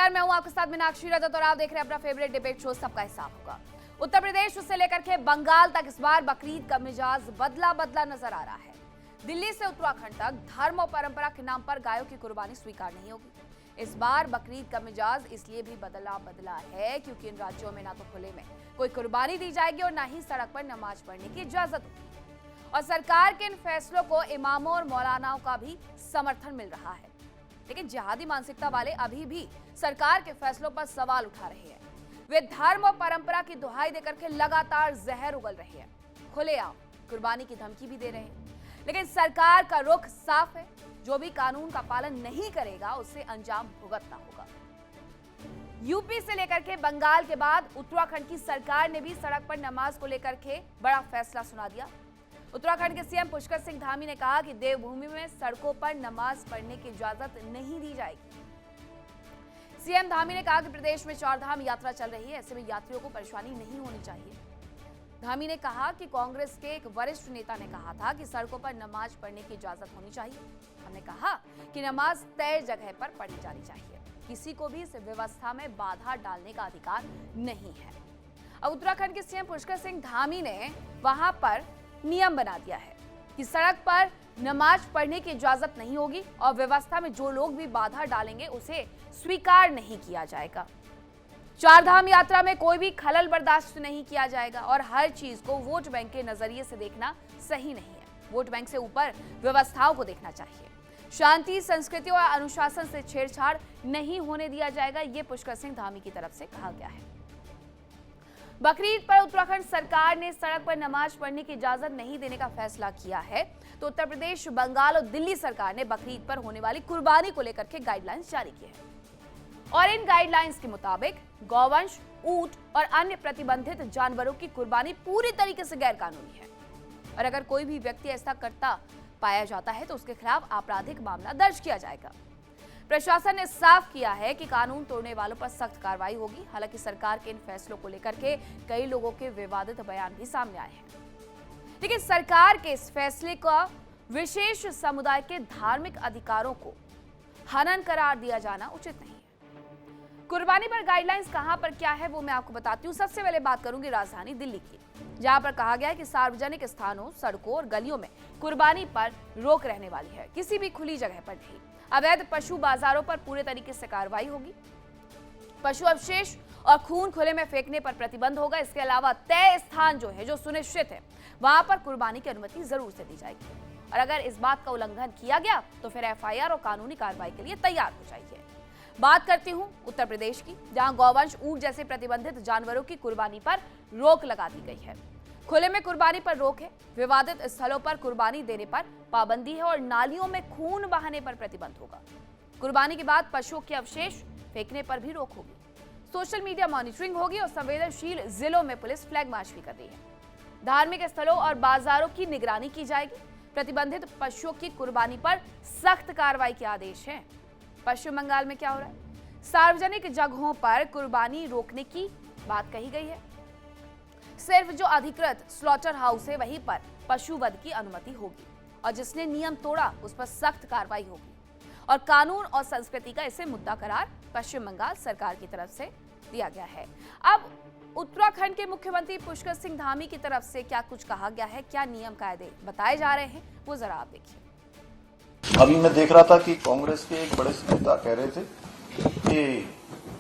नमस्कार, मैं हूं आपके साथ मीनाक्षी रजत और आप देख रहे हैं अपना फेवरेट डिबेट शो सबका हिसाब होगा। उत्तर प्रदेश से लेकर के बंगाल तक इस बार बकरीद का मिजाज बदला बदला नजर आ रहा है। दिल्ली से उत्तराखंड तक धर्म और परंपरा के नाम पर गायों की कुर्बानी स्वीकार नहीं होगी। इस बार बकरीद का मिजाज इसलिए भी बदला बदला है क्योंकि इन राज्यों में ना तो खुले में कोई कुर्बानी दी जाएगी और ना ही सड़क पर नमाज पढ़ने की इजाजत होगी। और सरकार के इन फैसलों को इमामों और मौलानाओं का भी समर्थन मिल रहा है, लेकिन जिहादी मानसिकता वाले अभी भी सरकार के फैसलों पर सवाल उठा रहे हैं। वे धर्म और परंपरा की दुहाई देकर के लगातार जहर उगल रहे हैं, खुलेआम कुर्बानी की धमकी भी दे रहे हैं। लेकिन सरकार का रुख साफ है, जो भी कानून का पालन नहीं करेगा उसे अंजाम भुगतना होगा। यूपी से लेकर के बंगाल के बाद उत्तराखंड की सरकार ने भी सड़क पर नमाज को लेकर के बड़ा फैसला सुना दिया। उत्तराखंड के सीएम पुष्कर सिंह धामी ने कहा कि देवभूमि में सड़कों पर नमाज पढ़ने की इजाजत नहीं दी जाएगी। सीएम धामी ने कहा कि प्रदेश में चारधाम यात्रा चल रही है, ऐसे में यात्रियों को परेशानी नहीं होनी चाहिए। धामी ने कहा कि कांग्रेस के एक वरिष्ठ नेता ने कहा था कि सड़कों पर नमाज पढ़ने की इजाजत होनी चाहिए। हमने कहा कि नमाज तय जगह पर पढ़ी जानी चाहिए, किसी को भी इस व्यवस्था में बाधा डालने का अधिकार नहीं है। अब उत्तराखंड के सीएम पुष्कर सिंह धामी ने वहां पर नियम बना दिया है कि सड़क पर नमाज पढ़ने की इजाजत नहीं होगी और व्यवस्था में जो लोग भी बाधा डालेंगे उसे स्वीकार नहीं किया जाएगा। चारधाम यात्रा में कोई भी खलल बर्दाश्त नहीं किया जाएगा और हर चीज को वोट बैंक के नजरिए से देखना सही नहीं है। वोट बैंक से ऊपर व्यवस्थाओं को देखना चाहिए। शांति, संस्कृति और अनुशासन से छेड़छाड़ नहीं होने दिया जाएगा, ये पुष्कर सिंह धामी की तरफ से कहा गया है। बकरीद पर उत्तराखंड सरकार ने सड़क पर नमाज पढ़ने की इजाजत नहीं देने का फैसला किया है, तो उत्तर प्रदेश, बंगाल और दिल्ली सरकार ने बकरीद पर होने वाली कुर्बानी को लेकर के गाइडलाइंस जारी की है। और इन गाइडलाइंस के मुताबिक गौवंश, ऊंट और अन्य प्रतिबंधित जानवरों की कुर्बानी पूरी तरीके से गैर कानूनी है और अगर कोई भी व्यक्ति ऐसा करता पाया जाता है तो उसके खिलाफ आपराधिक मामला दर्ज किया जाएगा। प्रशासन ने साफ किया है कि कानून तोड़ने वालों पर सख्त कार्रवाई होगी। हालांकि सरकार के इन फैसलों को लेकर के कई लोगों के विवादित बयान भी सामने आए हैं, लेकिन सरकार के इस फैसले का विशेष समुदाय के धार्मिक अधिकारों को हनन करार दिया जाना उचित नहीं है। कुर्बानी पर गाइडलाइंस कहां पर क्या है वो मैं आपको बताती हूँ। सबसे पहले बात करूंगी राजधानी दिल्ली की, जहां पर कहा गया है कि सार्वजनिक स्थानों, सड़कों और गलियों में कुर्बानी पर रोक रहने वाली है, किसी भी खुली जगह पर नहीं। अवैध पशु बाजारों पर पूरे तरीके से कार्रवाई होगी। पशु अवशेष और खून खुले में फेंकने पर प्रतिबंध होगा। इसके अलावा तय स्थान जो सुनिश्चित है वहां पर कुर्बानी की अनुमति जरूर से दी जाएगी और अगर इस बात का उल्लंघन किया गया तो फिर एफआईआर और कानूनी कार्रवाई के लिए तैयार हो जाइए। बात करती हूं उत्तर प्रदेश की, जहां गौवंश, ऊंट जैसे प्रतिबंधित जानवरों की कुर्बानी पर रोक लगा दी गई है। खुले में कुर्बानी पर रोक है, विवादित स्थलों पर कुर्बानी देने पर पाबंदी है और नालियों में खून बहाने पर प्रतिबंध होगा। कुर्बानी के बाद पशुओं के अवशेष फेंकने पर भी रोक होगी। सोशल मीडिया मॉनिटरिंग होगी और संवेदनशील जिलों में पुलिस फ्लैग मार्च भी कर रही है। धार्मिक स्थलों और बाजारों की निगरानी की जाएगी। प्रतिबंधित पशुओं की कुर्बानी पर सख्त कार्रवाई के आदेश हैं। पश्चिम बंगाल में क्या हो रहा है? सार्वजनिक जगहों पर कुर्बानी रोकने की बात कही गई है। सिर्फ जो अधिकृत स्लॉटर हाउस है वहीं पर पशु वध की अनुमति होगी और जिसने नियम तोड़ा उस पर सख्त कार्रवाई होगी और कानून और संस्कृति का इसे मुद्दा करार पश्चिम बंगाल सरकार की तरफ से दिया गया है। अब उत्तराखंड के मुख्यमंत्री पुष्कर सिंह धामी की तरफ से क्या कुछ कहा गया है, क्या नियम कायदे बताए जा रहे हैं, वो जरा आप देखिए। अभी मैं देख रहा था कि कांग्रेस के एक बड़े नेता कह रहे थे कि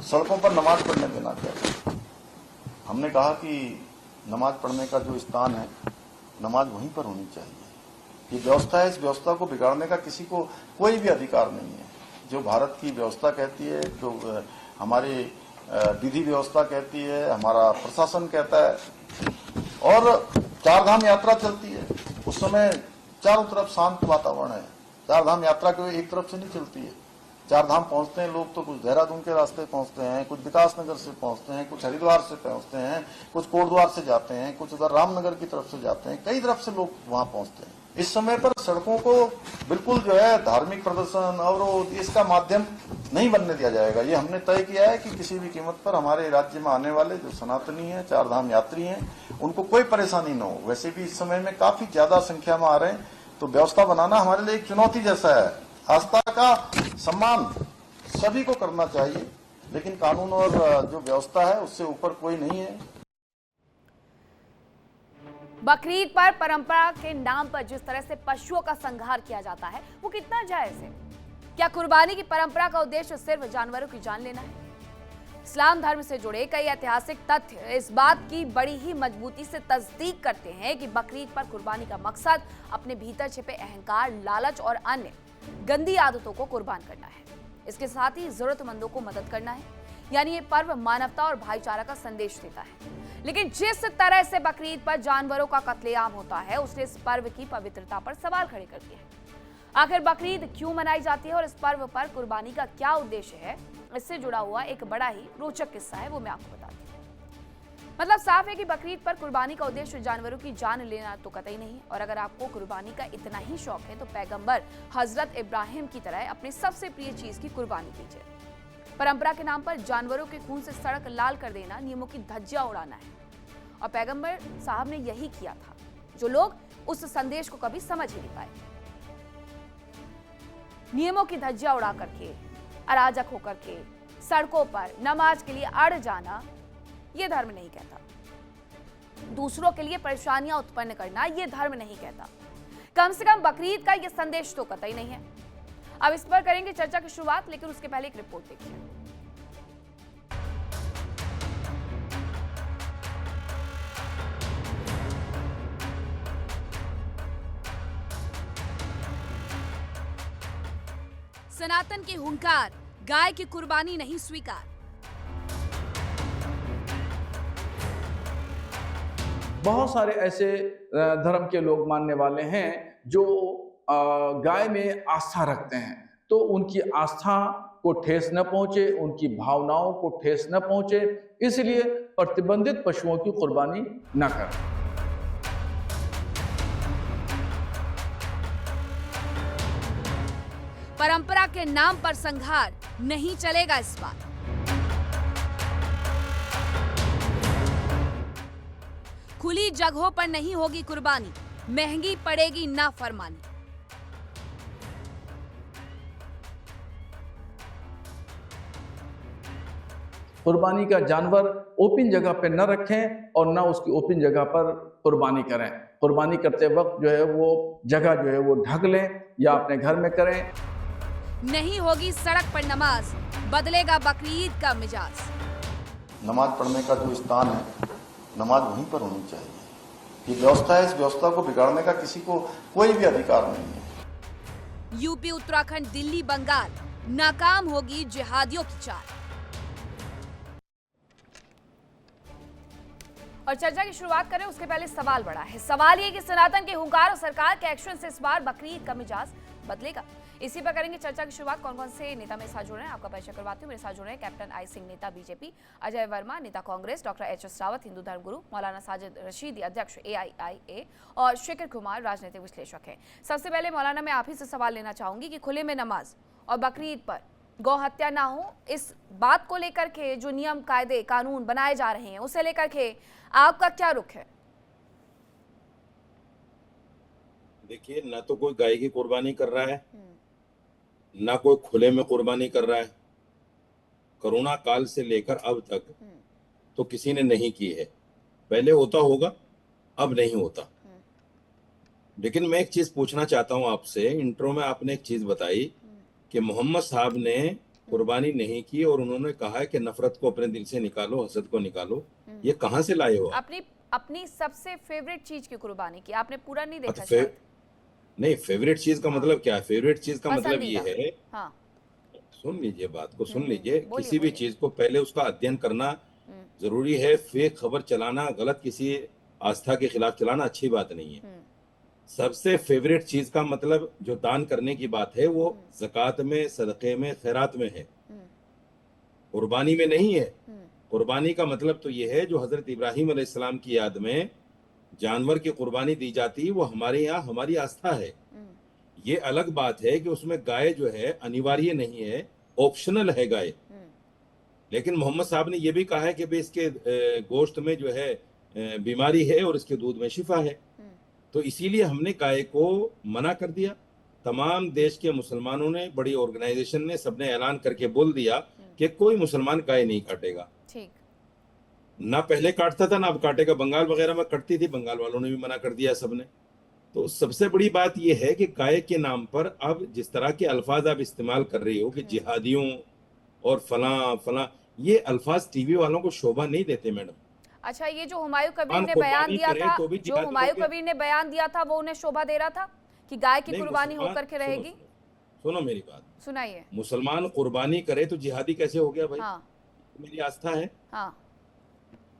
सड़कों पर नमाज पढ़ने देना चाहिए। हमने कहा कि नमाज पढ़ने का जो स्थान है, नमाज वहीं पर होनी चाहिए। ये व्यवस्था है, इस व्यवस्था को बिगाड़ने का किसी को कोई भी अधिकार नहीं है। जो भारत की व्यवस्था कहती है, जो हमारी विधि व्यवस्था कहती है, हमारा प्रशासन कहता है और चारधाम यात्रा चलती है, उस समय चारों तरफ शांत वातावरण है। चारधाम यात्रा कोई एक तरफ से नहीं चलती है। चारधाम पहुंचते हैं लोग तो कुछ देहरादून के रास्ते पहुंचते हैं, कुछ विकासनगर से पहुंचते हैं, कुछ हरिद्वार से पहुंचते हैं, कुछ कोटद्वार से जाते हैं, कुछ उधर रामनगर की तरफ से जाते हैं, कई तरफ से लोग वहां पहुंचते हैं। इस समय पर सड़कों को बिल्कुल धार्मिक प्रदर्शन, अवरोध, इसका माध्यम नहीं बनने दिया जाएगा। ये हमने तय किया है कि किसी भी कीमत पर हमारे राज्य में आने वाले जो सनातनी हैं, चारधाम यात्री हैं, उनको कोई परेशानी न हो। वैसे भी इस समय में काफी ज्यादा संख्या में आ रहे हैं, तो व्यवस्था बनाना हमारे लिए एक चुनौती जैसा है। आस्था का सम्मान सभी को करना चाहिए लेकिन कानून और जो व्यवस्था है उससे ऊपर कोई नहीं है। बकरीद पर परंपरा के नाम पर जिस तरह से पशुओं का संहार किया जाता है वो कितना जायज है? क्या कुर्बानी की परंपरा का उद्देश्य सिर्फ जानवरों की जान लेना है? इस्लाम धर्म से जुड़े कई ऐतिहासिक तथ्य इस बात की बड़ी ही मजबूती से तस्दीक करते हैं कि बकरीद पर कुर्बानी का मकसद अपने भीतर छिपे अहंकार, लालच और अन्य गंदी आदतों को कुर्बान करना है। इसके साथ ही जरूरतमंदों को मदद करना है, यानी ये पर्व मानवता और भाईचारा का संदेश देता है। लेकिन जिस तरह से बकरीद पर जानवरों का कत्लेआम होता है उसने इस पर्व की पवित्रता पर सवाल खड़े कर दिए हैं। आखिर बकरीद क्यों मनाई जाती है और इस पर्व पर कुर्बानी का क्या उद्देश्य है, इससे जुड़ा हुआ एक बड़ा ही रोचक किस्सा है, वो मैं आपको बताती हूँ। मतलब साफ है कि बकरीद पर कुर्बानी का उद्देश्य जानवरों की जान लेना तो कतई नहीं। और अगर आपको कुर्बानी का इतना ही शौक है तो पैगंबर हजरत इब्राहिम की तरह अपनी सबसे प्रिय चीज की कुर्बानी कीजिए। परंपरा के नाम पर जानवरों के खून से सड़क लाल कर देना नियमों की धज्जियां उड़ाना है, और पैगंबर साहब ने यही किया था, जो लोग उस संदेश को कभी समझ ही नहीं पाए। नियमों की धज्जियां उड़ा करके, अराजक होकर के सड़कों पर नमाज के लिए अड़ जाना यह धर्म नहीं कहता। दूसरों के लिए परेशानियां उत्पन्न करना यह धर्म नहीं कहता। कम से कम बकरीद का यह संदेश तो कतई नहीं है। अब इस पर करेंगे चर्चा की शुरुआत, लेकिन उसके पहले एक रिपोर्ट देखिए। सनातन की हुंकार, गाय की कुर्बानी नहीं स्वीकार। बहुत सारे ऐसे धर्म के लोग मानने वाले हैं जो गाय में आस्था रखते हैं, तो उनकी आस्था को ठेस न पहुंचे, उनकी भावनाओं को ठेस न पहुंचे, इसलिए प्रतिबंधित पशुओं की कुर्बानी न करें। परंपरा के नाम पर संहार नहीं चलेगा इस बार। खुली जगहों पर नहीं होगी कुर्बानी, महंगी पड़ेगी नाफरमानी। कुर्बानी का जानवर ओपन जगह पर न रखें और न उसकी ओपन जगह पर कुर्बानी करें। कुर्बानी करते वक्त जो है वो जगह जो है वो ढक लें या अपने घर में करें। नहीं होगी सड़क पर नमाज, बदलेगा बकरीद का मिजाज। नमाज पढ़ने का जो स्थान है, नमाज वहीं पर होनी चाहिए। ये व्यवस्था है, इस व्यवस्था को बिगाड़ने का किसी को कोई भी अधिकार नहीं है। यूपी, उत्तराखंड, दिल्ली, बंगाल, नाकाम होगी जिहादियों की चाल। और चर्चा की शुरुआत करें उसके पहले सवाल बड़ा है। सवाल ये कि सनातन के हुंकार और सरकार के एक्शन से इस बार बकरीद का मिजाज बदलेगा। इसी पर करेंगे चर्चा की शुरुआत। कौन कौन से नेता मेरे साथ जुड़ रहे हैं आपका परिचय करवाती हूँ। मेरे साथ जुड़ रहे हैं कैप्टन आई सिंह, नेता बीजेपी, अजय वर्मा, नेता कांग्रेस, डॉक्टर एच.एस. रावत, हिंदू धर्मगुरु, मौलाना साजिद रशीदी, अध्यक्ष AIIA, और शेखर कुमार, राजनीतिक विश्लेषक हैं। सबसे पहले मौलाना, मैं आप ही से सवाल लेना चाहूंगी कि खुले में नमाज और बकरीद पर गौ हत्या ना हो, इस बात को लेकर के जो नियम, कायदे, कानून बनाए जा रहे हैं उसे लेकर के आपका क्या रुख है? देखिए, ना तो कोई गाय की कुर्बानी कर रहा है, ना कोई खुले में कुर्बानी कर रहा है। कोरोना काल से लेकर अब तक तो किसी ने नहीं की है। पहले होता होगा, अब नहीं होता। लेकिन मैं एक चीज पूछना चाहता हूं आपसे। इंट्रो में आपने एक चीज बताई कि मोहम्मद साहब ने कुर्बानी नहीं की और उन्होंने कहा है कि नफरत को अपने दिल से निकालो, हसद को निकालो। ये कहां से लाए हो आप? अपनी सबसे फेवरेट चीज की कुर्बानी की। आपने पूरा नहीं देखा शायद। नहीं, फेवरेट चीज का मतलब क्या है? फेवरेट चीज का मतलब ये है, हाँ। सुन लीजिए, बात को सुन लीजिए। किसी भी बोलिए। चीज को पहले उसका अध्ययन करना जरूरी है। फेक खबर चलाना, गलत किसी आस्था के खिलाफ चलाना अच्छी बात नहीं है। सबसे फेवरेट चीज का मतलब जो दान करने की बात है वो ज़कात में, सदक़े में, खैरात में है, कुर्बानी में नहीं है। कुर्बानी का मतलब तो ये है जो हजरत इब्राहिम अलैहिस्सलाम की याद में जानवर की कुर्बानी दी जाती है, वो हमारे यहाँ हमारी आस्था है। ये अलग बात है कि उसमें गाय जो है अनिवार्य नहीं है, ऑप्शनल है गाय। लेकिन मोहम्मद साहब ने यह भी कहा है कि भाई इसके गोश्त में जो है बीमारी है और इसके दूध में शिफा है, तो इसीलिए हमने गाय को मना कर दिया। तमाम देश के मुसलमानों ने, बड़ी ऑर्गेनाइजेशन ने, सबने ऐलान करके बोल दिया कि कोई मुसलमान गाय नहीं काटेगा। ठीक। ना पहले काटता था ना अब काटेगा। बंगाल वगैरह में कटती थी, बंगाल वालों ने भी मना कर दिया सबने। तो सबसे बड़ी बात यह है कि गाय के नाम पर अब जिस तरह के अल्फाज आप इस्तेमाल कर रही हो कि जिहादियों और फला फला, ये अल्फाज टीवी वालों को शोभा नहीं देते मैडम। अच्छा, ये जो हुमायूं कबीर ने कुर्बानी बयान दिया करे था, तो भी जो जिहादी हुमायूं होगे। कबीर ने बयान दिया था, वो उन्हें शोभा दे रहा था कि गाय की नहीं, कुर्बानी मुसलमान- होकर के रहेगी? सुनो मेरी बात, सुनाइए। मुसलमान कुर्बानी करे तो जिहादी कैसे हो गया भाई? हाँ मेरी आस्था है। हाँ।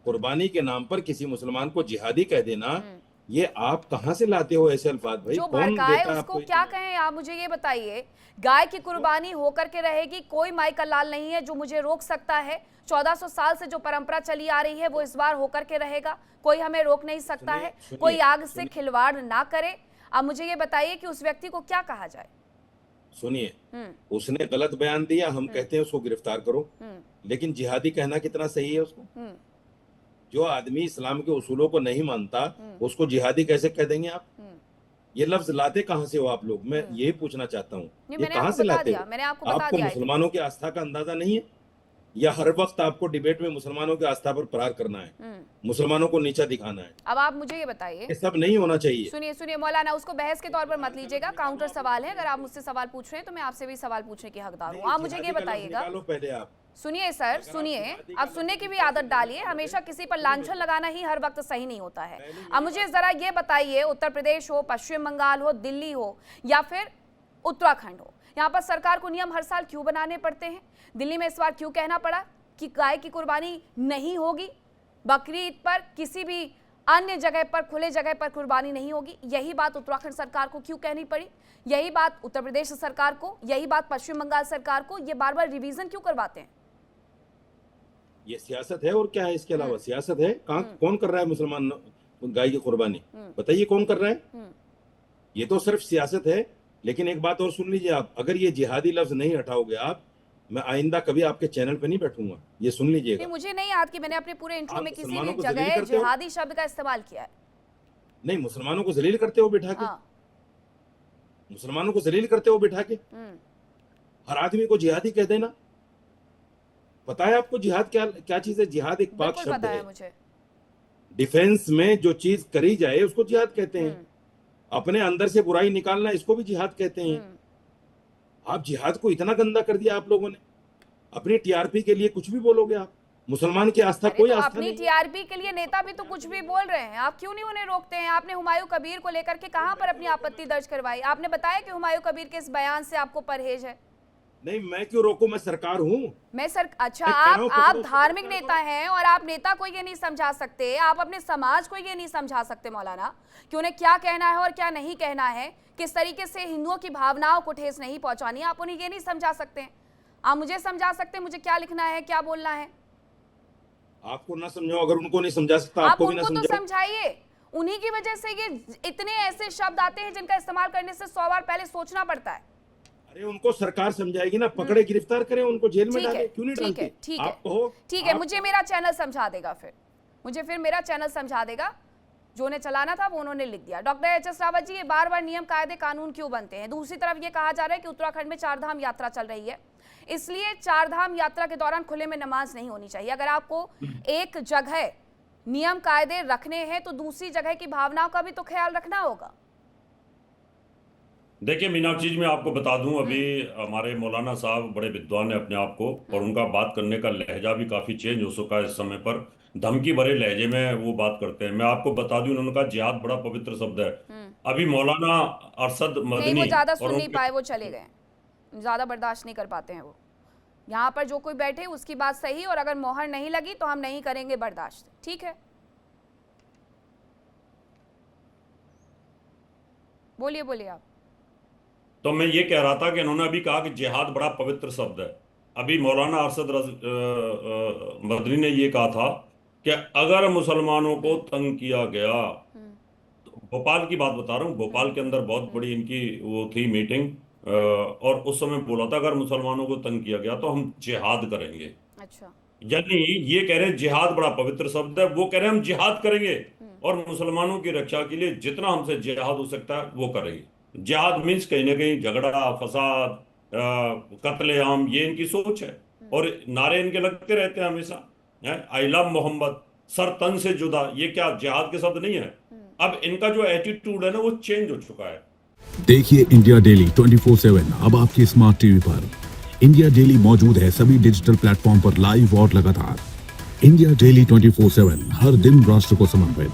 कुर्बानी के नाम पर किसी मुसलमान को जिहादी कह देना, ये आप कहां से लाते हो ऐसे अल्फाज भाई? जो कौन भड़काए देता है उसको आपको क्या इतना? कहें आप मुझे ये बताइए। गाय की कुर्बानी होकर के रहेगी, कोई माई का लाल नहीं है जो मुझे रोक सकता है। 1400 साल से जो परंपरा चली आ रही है वो इस बार होकर के रहेगा, कोई हमें रोक नहीं सकता है। कोई आग से खिलवाड़ ना करे। अब मुझे ये बताइए कि उस व्यक्ति को क्या कहा जाए? सुनिए, उसने गलत बयान दिया, हम कहते हैं उसको गिरफ्तार करो, लेकिन जिहादी कहना कितना सही है उसको? जो आदमी इस्लाम के उसूलों को नहीं मानता उसको जिहादी कैसे कह देंगे आप? ये लफ्ज लाते कहां से हो आप लोग? मैं यही पूछना चाहता हूँ, ये कहां से लाते हो? मैंने आपको बता आपको दिया। मुसलमानों की आस्था का अंदाजा नहीं है, या हर वक्त आपको डिबेट में मुसलमानों की आस्था पर प्रहार करना है, मुसलमानों को नीचा दिखाना है? अब आप मुझे ये बताइए। ये सब नहीं होना चाहिए। सुनिए सुनिए मौलाना, उसको बहस के तौर पर मत लीजिएगा, काउंटर सवाल है। अगर आप मुझसे सवाल पूछ रहे हैं तो मैं आपसे भी सवाल पूछने की हकदार हूँ। आप मुझे ये बताइएगा। पहले आप सुनिए सर, सुनिए, अब सुनने की भी आदत डालिए। हमेशा किसी पर लांछन लगाना ही हर वक्त सही नहीं होता है। अब मुझे जरा ये बताइए, उत्तर प्रदेश हो, पश्चिम बंगाल हो, दिल्ली हो या फिर उत्तराखंड हो, यहाँ पर सरकार को नियम हर साल क्यों बनाने पड़ते हैं? दिल्ली में इस बार क्यों कहना पड़ा कि गाय की कुर्बानी नहीं होगी? बकरीद पर किसी भी अन्य जगह पर, खुले जगह पर कुर्बानी नहीं होगी। यही बात उत्तराखंड सरकार को क्यों कहनी पड़ी? यही बात उत्तर प्रदेश सरकार को, यही बात पश्चिम बंगाल सरकार को, ये बार बार रिवीजन क्यों करवाते हैं? ये सियासत है और क्या है? इसके अलावा सियासत है? कौन कर रहा है मुसलमान गाय की कुर्बानी? बताइए कौन कर रहा है? ये तो सिर्फ सियासत है। लेकिन एक बात और सुन लीजिए आप, अगर ये जिहादी लफ्ज नहीं हटाओगे आप, मैं आइंदा कभी आपके चैनल पे नहीं बैठूंगा, ये सुन लीजिएगा। मुझे नहीं याद कि मैंने अपने पूरे इंट्रो में किसी भी को जगह जिहादी शब्द का इस्तेमाल किया है। नहीं, मुसलमानों को जलील करते हो बिठा के। मुसलमानों को जलील करते हो बिठा के। हर आदमी को जिहादी कह देना। पता है आपको जिहाद क्या चीज है? जिहाद एक पाक शब्द है। मुझे डिफेंस में जो चीज करी जाए उसको जिहाद कहते हैं। अपने अंदर से बुराई निकालना, इसको भी जिहाद कहते हैं। आप जिहाद को इतना गंदा कर दिया आप लोगों ने। अपनी टीआरपी के लिए कुछ भी बोलोगे आप। मुसलमान की आस्था कोई तो आस्था अपनी नहीं। टीआरपी के लिए नेता भी तो कुछ भी बोल रहे हैं, आप क्यों नहीं उन्हें रोकते हैं? आपने हुमायूं कबीर को लेकर के कहां पर अपनी आपत्ति दर्ज करवाई? आपने बताया कि हुमायूं कबीर के इस बयान से आपको परहेज है। नहीं, मैं क्यों रोकूं? मैं सरकार हूं। अच्छा, आप धार्मिक नेता हैं और आप नेता को ये नहीं समझा सकते, आप अपने समाज को ये नहीं समझा सकते मौलाना कि उन्हें क्या कहना है और क्या नहीं कहना है, किस तरीके से हिंदुओं की भावनाओं को ठेस नहीं पहुंचानी है। आप उन्हें ये नहीं समझा सकते हैं। आप मुझे समझा सकते हैं मुझे क्या लिखना है, क्या बोलना है। आपको ना समझो, अगर उनको नहीं समझा सकता आपको भी ना तो समझाइए। उन्हीं की वजह से ये इतने ऐसे शब्द आते हैं जिनका इस्तेमाल करने से 100 बार पहले सोचना पड़ता है। अरे उनको सरकार समझाएगी ना, पकड़े, गिरफ्तार करें, उनको जेल में डालें। क्यों नहीं डालते? ठीक है, मुझे मेरा चैनल समझा देगा फिर। मुझे फिर मेरा चैनल समझा देगा। जो उन्हें चलाना था वो उन्होंने लिख दिया। Doctor HS. रावत जी, ये बार बार नियम कायदे कानून क्यों बनते हैं? दूसरी तरफ ये कहा जा रहा है कि उत्तराखंड में 4 धाम यात्रा चल रही है, इसलिए 4 धाम यात्रा के दौरान खुले में नमाज नहीं होनी चाहिए। अगर आपको एक जगह नियम कायदे रखने हैं तो दूसरी जगह की भावनाओं का भी तो ख्याल रखना होगा। देखिए मीनाक्षी जी, मैं आपको बता दूं, अभी हमारे मौलाना साहब बड़े विद्वान है अपने आप को, और उनका बात करने का लहजा भी काफी चेंज हो चुका है। इस समय पर धमकी भरे लहजे में वो बात करते हैं। मैं आपको बता दूं, उन्होंने कहा जिहाद बड़ा पवित्र शब्द है। अभी मौलाना अरशद मदनी वो ज्यादा सुन नहीं पाए, वो चले गए। ज्यादा बर्दाश्त नहीं कर पाते हैं वो। यहाँ पर जो कोई बैठे उसकी बात सही, और अगर मोहर नहीं लगी तो हम नहीं करेंगे बर्दाश्त। ठीक है, बोलिए बोलिए आप। तो मैं ये कह रहा था कि इन्होंने अभी कहा कि जिहाद बड़ा पवित्र शब्द है। अभी मौलाना अरशद मदनी ने ये कहा था कि अगर मुसलमानों को तंग किया गया, तो भोपाल की बात बता रहा हूँ, भोपाल के अंदर बहुत बड़ी इनकी वो थी मीटिंग, और उस समय बोला था अगर मुसलमानों को तंग किया गया तो हम जिहाद करेंगे। अच्छा, यानी ये कह रहे हैं जिहाद बड़ा पवित्र शब्द है, वो कह रहे हैं हम जिहाद करेंगे और मुसलमानों की रक्षा के लिए जितना हमसे जिहाद हो सकता है वो करेंगे। जिहाद मीन्स कहीं ना कहीं झगड़ा, फसाद, कत्लेआम, ये इनकी सोच है। और नारे इनके लगते रहते हैं हमेशा, आई लव मोहम्मद, सर तन से जुदा, ये क्या जिहाद के शब्द नहीं है? अब इनका जो एटीट्यूड है ना वो चेंज हो चुका है। देखिए इंडिया डेली 24/7 अब आपकी स्मार्ट टीवी पर। इंडिया डेली मौजूद है सभी डिजिटल प्लेटफॉर्म पर लाइव और लगातार। इंडिया डेली 24/7 हर दिन राष्ट्र को समर्पित।